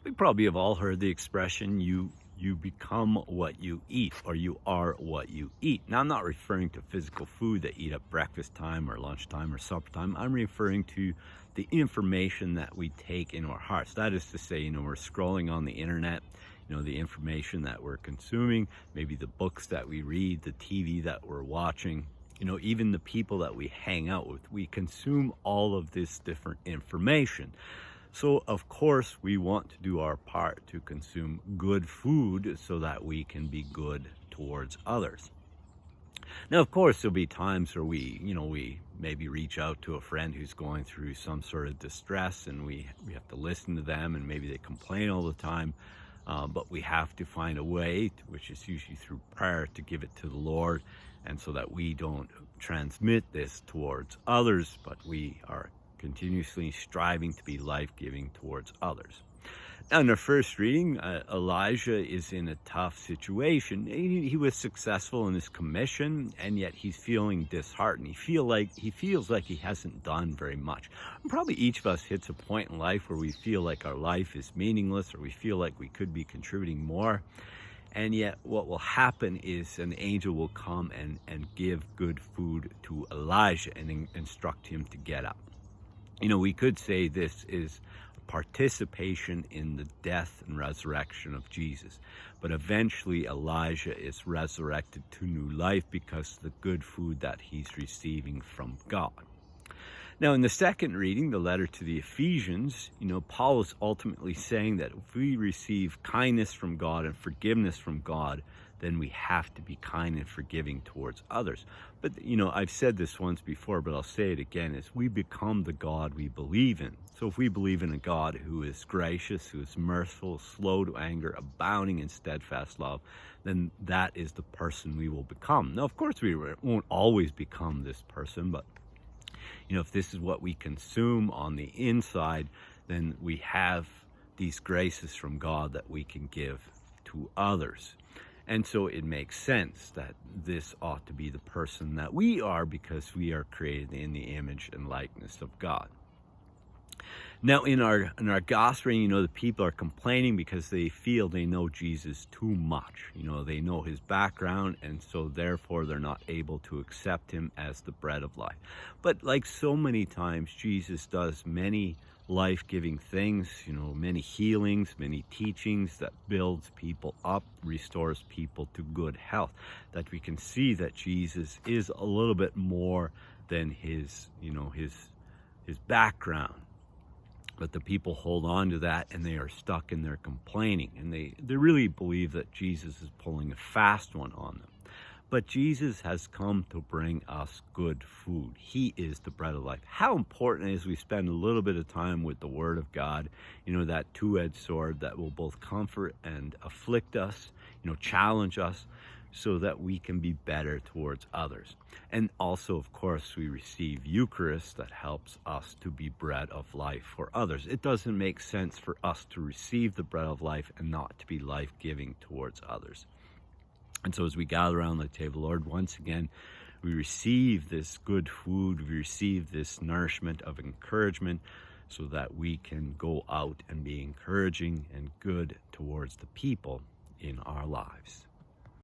We probably have all heard the expression you become what you eat, or you are what you eat. Now I'm not referring to physical food that eat at breakfast time or lunchtime or supper time. I'm referring to the information that we take in our hearts. That is to say, we're scrolling on the internet, the information that we're consuming, maybe the books that we read, the TV that we're watching, even the people that we hang out with. We consume all of this different information. So, of course, we want to do our part to consume good food so that we can be good towards others. Now, of course, there'll be times where we maybe reach out to a friend who's going through some sort of distress, and we have to listen to them, and maybe they complain all the time. But we have to find a way, which is usually through prayer, to give it to the Lord, and so that we don't transmit this towards others, but we are continuously striving to be life-giving towards others. Now, in the first reading, Elijah is in a tough situation. He was successful in his commission, and yet he's feeling disheartened. He feels like he hasn't done very much. And probably each of us hits a point in life where we feel like our life is meaningless, or we feel like we could be contributing more. And yet what will happen is an angel will come and give good food to Elijah and instruct him to get up. We could say this is participation in the death and resurrection of Jesus. But eventually Elijah is resurrected to new life because of the good food that he's receiving from God. Now, in the second reading, the letter to the Ephesians, Paul is ultimately saying that if we receive kindness from God and forgiveness from God, then we have to be kind and forgiving towards others. But, I've said this once before, but I'll say it again, is we become the God we believe in. So if we believe in a God who is gracious, who is merciful, slow to anger, abounding in steadfast love, then that is the person we will become. Now, of course, we won't always become this person, but if this is what we consume on the inside, then we have these graces from God that we can give to others. And so it makes sense that this ought to be the person that we are, because we are created in the image and likeness of God. Now, in our gospel, the people are complaining because they feel they know Jesus too much. They know his background, and so therefore they're not able to accept him as the bread of life. But like so many times, Jesus does many life-giving things, many healings, many teachings that builds people up, restores people to good health, that we can see that Jesus is a little bit more than his background. But the people hold on to that, and they are stuck in their complaining, and they really believe that Jesus is pulling a fast one on them. But Jesus has come to bring us good food. He is the bread of life. How important is we spend a little bit of time with the Word of God, that two-edged sword that will both comfort and afflict us, challenge us, so that we can be better towards others. And also, of course, we receive Eucharist that helps us to be bread of life for others. It doesn't make sense for us to receive the bread of life and not to be life-giving towards others. And so as we gather around the table, Lord, once again, we receive this good food, we receive this nourishment of encouragement, so that we can go out and be encouraging and good towards the people in our lives.